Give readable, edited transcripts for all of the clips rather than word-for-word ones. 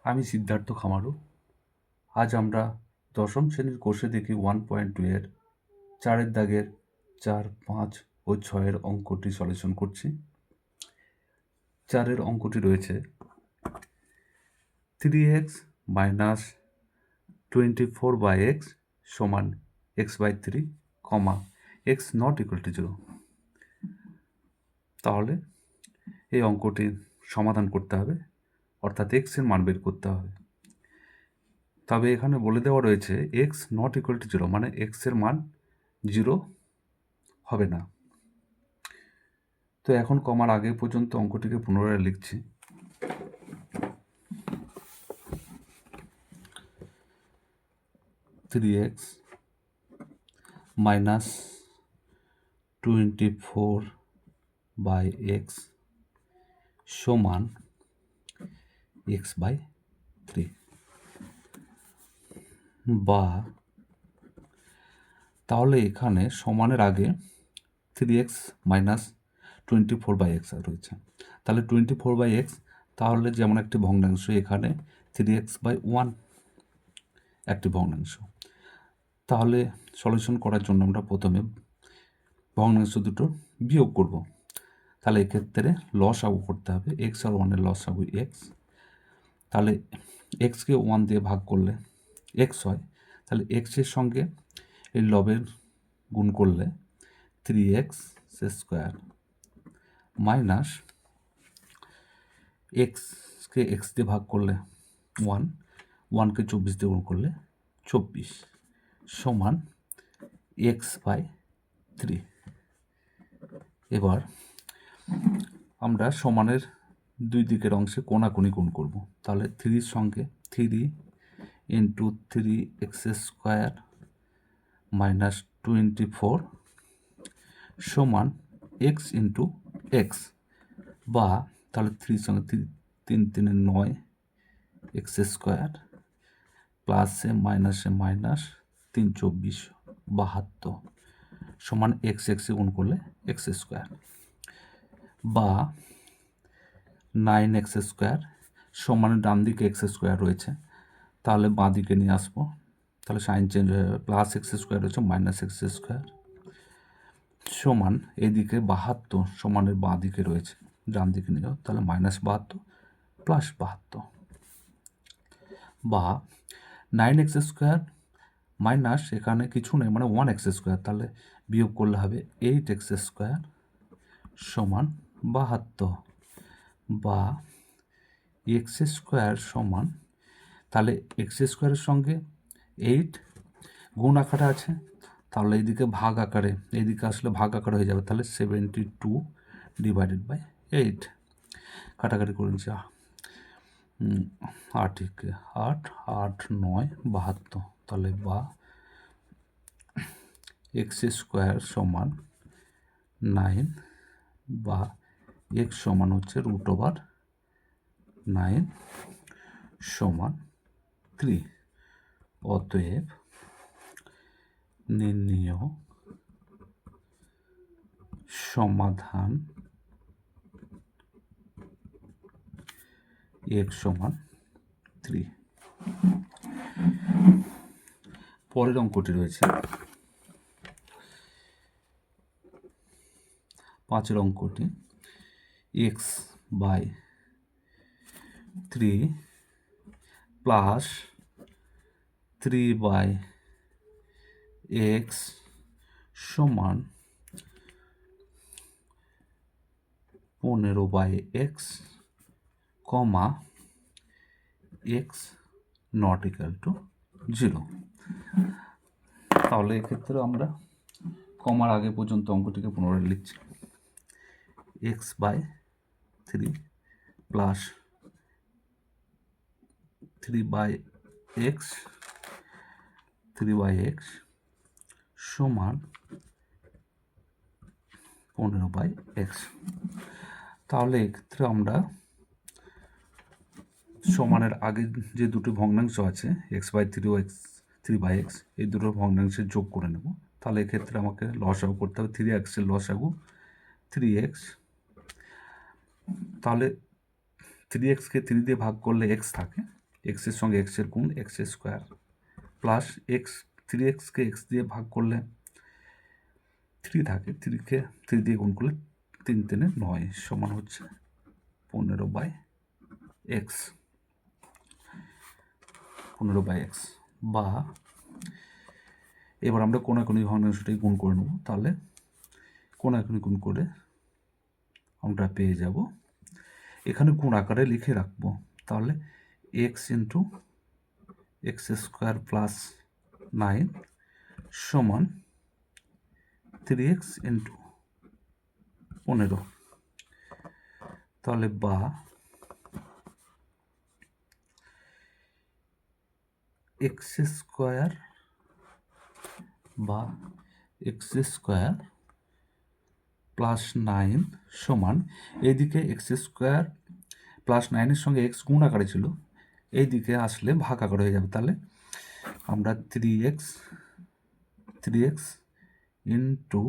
আমি সিদ্ধার্থ খামারু। আজ আমরা দশম শ্রেণীর কোর্সে দেখি 1.2 এর 4-এর দাগের 4, 5 ও 6-এর অঙ্কটি সলিউশন করছি। 4-এর অঙ্কটি রয়েছে 3x minus 24/x সমান x/3, x not equal to 0। তাহলে এই অঙ্কটি সমাধান করতে হবে, অর্থাৎ x এর মান বের করতে হবে। তবে এখানে বলে দেওয়া রয়েছে x নট ইকুয়াল টু 0, মানে x এর মান 0 হবে না। তো এখন কমার আগে পর্যন্ত অঙ্কটিকে পুনরায় লিখছি। (3x minus 24/x সমান x/3, বা তাহলে এখানে সমানের আগে 3x minus 24/x রয়েছে। তাহলে 24/x তাহলে যেমন একটি ভগ্নাংশ, এখানে 3x/1 একটি ভগ্নাংশ। তাহলে সলিউশন করার জন্য আমরা প্রথমে ভগ্নাংশ দুটো বিয়োগ করব। তাহলে এক্ষেত্রে লসাগু করতে হবে, x আর 1-এর লসাগু x। তাহলে xকে 1 দিয়ে ভাগ করলে x হয়, তাহলে x এর সঙ্গে এই লবের গুণ করলে 3x স্কোয়ার মাইনাস এক্সকে x দিয়ে ভাগ করলে 1, 1কে 24 দিয়ে গুণ করলে 24 সমান x/3। এবার আমরা সমানের দুই দিকের অংশে কোণাকুণি গুণ করব। তাহলে 3-র সঙ্গে 3 ইন্টু 3x স্কোয়ার মাইনাস 24 সমান x ইন্টু এক্স, বা তাহলে 3-র সঙ্গে 3 9 x স্কোয়ার প্লাসে মাইনাসে মাইনাস 3 24 72 সমান x গুণ করলে x স্কোয়ার, বা 9x স্কোয়ার সমান ডান দিকে x স্কোয়ার রয়েছে, তাহলে বাঁ দিকে নিয়ে আসবো। তাহলে সাইন চেঞ্জ হয়ে যাবে, প্লাস x স্কোয়ার রয়েছে মাইনাস x স্কোয়ার সমান এদিকে 72 সমানের বাঁ দিকে রয়েছে, ডান দিকে নিয়ে যাও, তাহলে -72 প্লাস 72, বা 9x স্কোয়ার মাইনাস এখানে কিছু নেই মানে 1x স্কোয়ার, তাহলে বিয়োগ করলে হবে 8x স্কোয়ার সমান 72, বা x স্কোয়ার সমান, তাহলে x স্কোয়ারের সঙ্গে 8 গুণ আকারে আছে, তাহলে এইদিকে ভাগ আকারে, এইদিকে আসলে ভাগ আকারে হয়ে যাবে, তাহলে 72 ডিভাইডেড বাই 8 কাটাকাটি করে নিচ্ছি, 8 8 8 9 72, তাহলে বা এক্স স্কোয়ার সমান 9, বা এক্স সমান হচ্ছে √9 সমান 3। অতএব নির্ণেয় সমাধান x সমান 3। পরের অঙ্কটি রয়েছে 5-এর অঙ্কটি x/3 প্লাস 3/x সমান 15/x, x not equal to 0। তাহলে এক্ষেত্রে আমরা কমার আগে পর্যন্ত অঙ্কটিকে পুনরায় লিখছি। x/3 প্লাস 3/x সমান 15/x। তাহলে এক্ষেত্রে আমরা সমানের আগে যে দুটি ভগ্নাংশ আছে x/3 ও 3/x, এই দুটো ভগ্নাংশের যোগ করে নেব। তাহলে এক্ষেত্রে আমাকে লসাগু করতে হবে, 3x এর লসাগু 3x, তাহলে 3x কে 3 দিয়ে ভাগ করলে x থাকে, এক্সের সঙ্গে এক্সের গুণ এক্স স্কোয়ার প্লাস এক্স 3x-কে এক্স দিয়ে ভাগ করলে 3 থাকে, 3-কে 3 দিয়ে গুণ করলে 3 3 9 সমান হচ্ছে 15/x 15/x বা এবার আমরা কোনাকুনি ভগ্নাংশটাই গুণ করে নেব। তাহলে কোনাকুনি গুণ করে আমরা পেয়ে যাব, এখানে গুণ আকারে লিখে রাখবো, তাহলে x into x square plus 9 সমান 3x ইন্টু 15, তাহলে বা এক্স স্কোয়ার বা এক্স স্কোয়ার প্লাস 9 সমান, এইদিকে এক্স স্কোয়ার প্লাস 9-এর সঙ্গে এক্স গুণ আকারে ছিল, এই দিকে আসলে ভাগ আকারে হয়ে যাবে। তাহলে আমরা 3x ইন্টু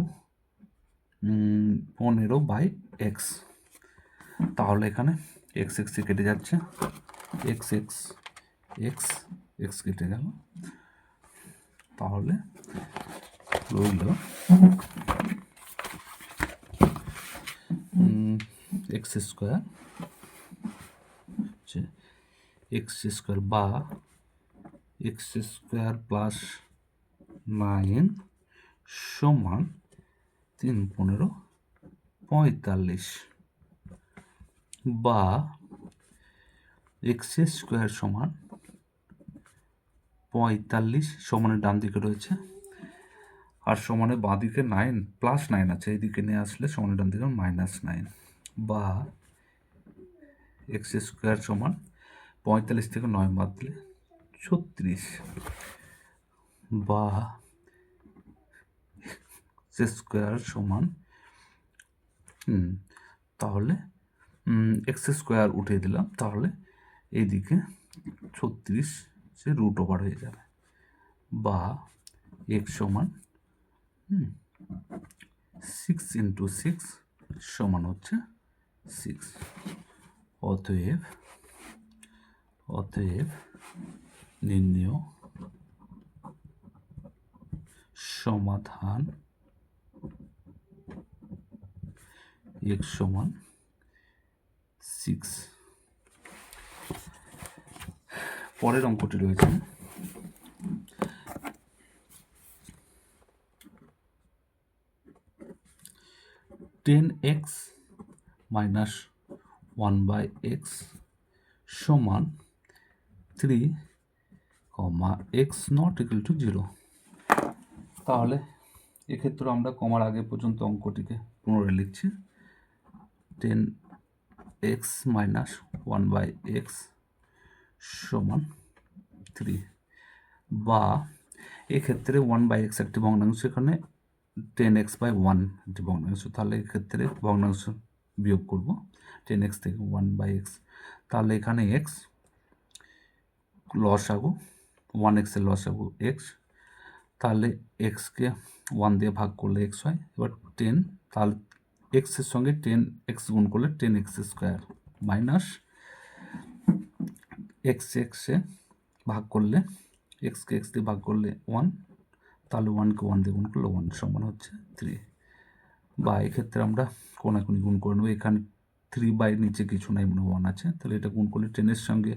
15/x, তাহলে এখানে এক্স এক্স কেটে যাচ্ছে, এক্স এক্স এক্স এক্স কেটে গেল, তাহলে রইল এক্স স্কোয়ার বা এক্স স্কোয়ার প্লাস 9 সমান 3 15 45 বা এক্স স্কোয়ার সমান 45 সমানের ডান দিকে রয়েছে আর সমানের বাঁ দিকে 9 প্লাস 9 আছে, এইদিকে নিয়ে আসলে সমানের ডান দিকে -9 বা এক্স স্কোয়ার সমান 45 থেকে 9 বাদ দিলে 36 বা এক্স স্কোয়ার সমান তাহলে এক্স স্কোয়ার উঠিয়ে দিলাম, তাহলে এইদিকে 36 সে রুট ওভার হয়ে যাবে বা এক্স সমান 6 ইন্টু 6 সমান হচ্ছে 6। অতএব নির্ণেয় সমাধান x সমান 6। পরের অঙ্কটি রয়েছে 10x minus 1/x সমান 3, x not equal to 0। তাহলে এক্ষেত্রে আমরা কমার আগে পর্যন্ত অঙ্কটিকে পুনরায় লিখছি, 10x minus 1/x সমান 3 বা এক্ষেত্রে 1/x একটি ভগ্নাংশ, এখানে 10x/1 একটি ভগ্নাংশ, তাহলে এক্ষেত্রে ভগ্নাংশ বিয়োগ করব 10x থেকে 1/x, তাহলে এখানে x লসাগু 1x এর লসাগু x, তাহলে x-কে 1 দিয়ে ভাগ করলে x হয়, এবার 10, তাহলে x এর সঙ্গে 10x গুণ করলে 10x স্কোয়ার মাইনাস x এ ভাগ করলে x-কে x দিয়ে ভাগ করলে 1, তাহলে 1-কে 1 দিয়ে গুণ করলে 1 সমান হচ্ছে 3 বা এক্ষেত্রে আমরা কোনাকুনি গুণ করে নেব, এখানে 3 নিচে কিছু নাই, মানে 1 আছে, তাহলে এটা গুণ করলে 10-এর সঙ্গে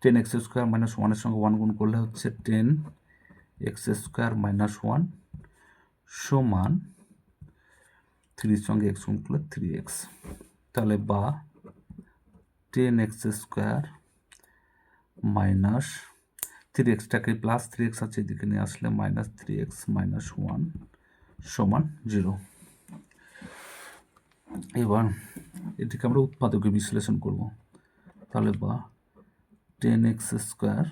10x স্কোয়ার মাইনাস 1-এর সঙ্গে 1 গুণ করলে হচ্ছে 10x স্কোয়ার মাইনাস 1 সমান 3-এর সঙ্গে x গুণ করলে 3x, তাহলে বা 10x square minus 3xটাকে plus 3x আছে এদিকে নিয়ে আসলে মাইনাস 3x মাইনাস 1 সমান 0। এবার এটিকে আমরা উৎপাদকে বিশ্লেষণ করব, তাহলে বা 10x স্কোয়ার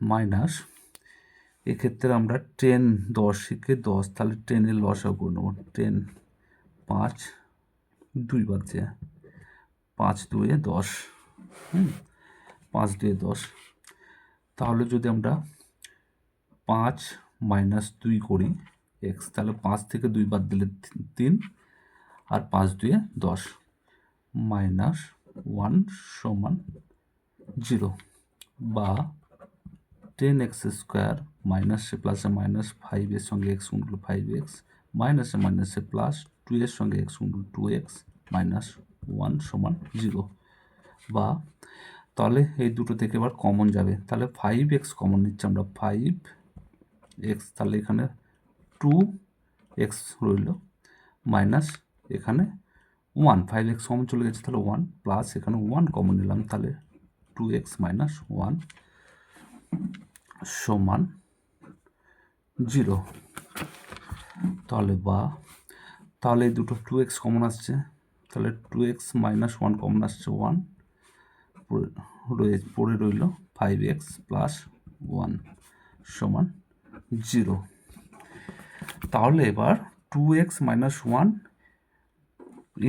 মাইনাস, এক্ষেত্রে আমরা 10 10-কে 10, তাহলে 10-এর লসাগু করে নেব, 10 5 2 বাজছে, 5 2 10, 5 2 10, তাহলে যদি আমরা 5 মাইনাস 2 করি x, তাহলে 5 থেকে 2 বাদ দিলে 3 আর 5 2 10 মাইনাস 1 সমান 0, বা 10x স্কোয়ার মাইনাসে প্লাসে মাইনাস 5 এর সঙ্গে x গুণ করলে 5x মাইনাসে মাইনাসে প্লাস 2 এর সঙ্গে x গুণ করলে 2x মাইনাস 1 সমান 0, বা তাহলে এই দুটো থেকে এবার কমন যাবে, তাহলে 5x কমন নিচ্ছে আমরা, 5x, তাহলে এখানে 2x রইল মাইনাস এখানে 1, 5x কমন চলে গেছে তাহলে 1, প্লাস এখানে 1 কমন নিলাম তাহলে 2x মাইনাস 1 সমান 0। তাহলে তাহলে এই দুটো 2x কমন আসছে, তাহলে 2x মাইনাস 1 কমন আসছে 1, পড়ে রইল 5x প্লাস 1 সমান 0। তাহলে এবার 2x minus 1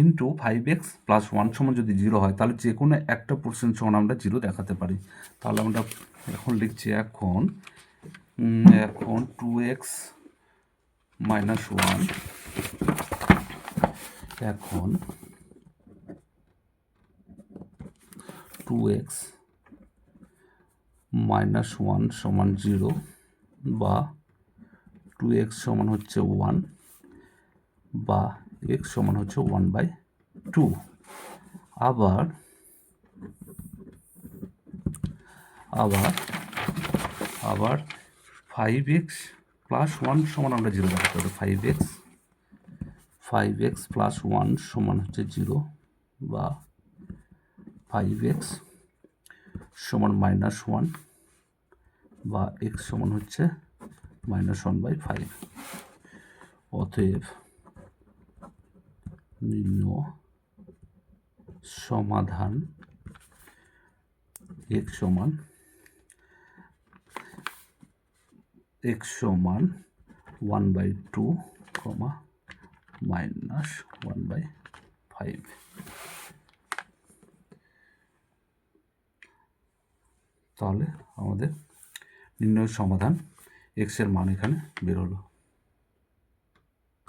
into 5x plus 1 সমান যদি 0 হয়, তাহলে যে কোনো একটা % সমান আমরা 0 দেখাতে পারি। তাহলে আমরা এখন লিখছি এখন 2x মাইনাস 1, এখন 2x মাইনাস 1 সমান 0, বা 2x সমান হচ্ছে 1, বা x সমান হচ্ছে 1/2। আবার 5x প্লাস 1 সমান আমরা 0 দেখাতে পারি, 5x প্লাস 1 সমান হচ্ছে 0, বা 5x সমান মাইনাস 1, বা x সমান হচ্ছে মাইনাস 1/5। অতএব নিম্ন সমাধান x সমান x সমান 1/2, মাইনাস 1/5। তাহলে আমাদের নির্ণয় সমাধান x এর মান এখানে বেরোলো।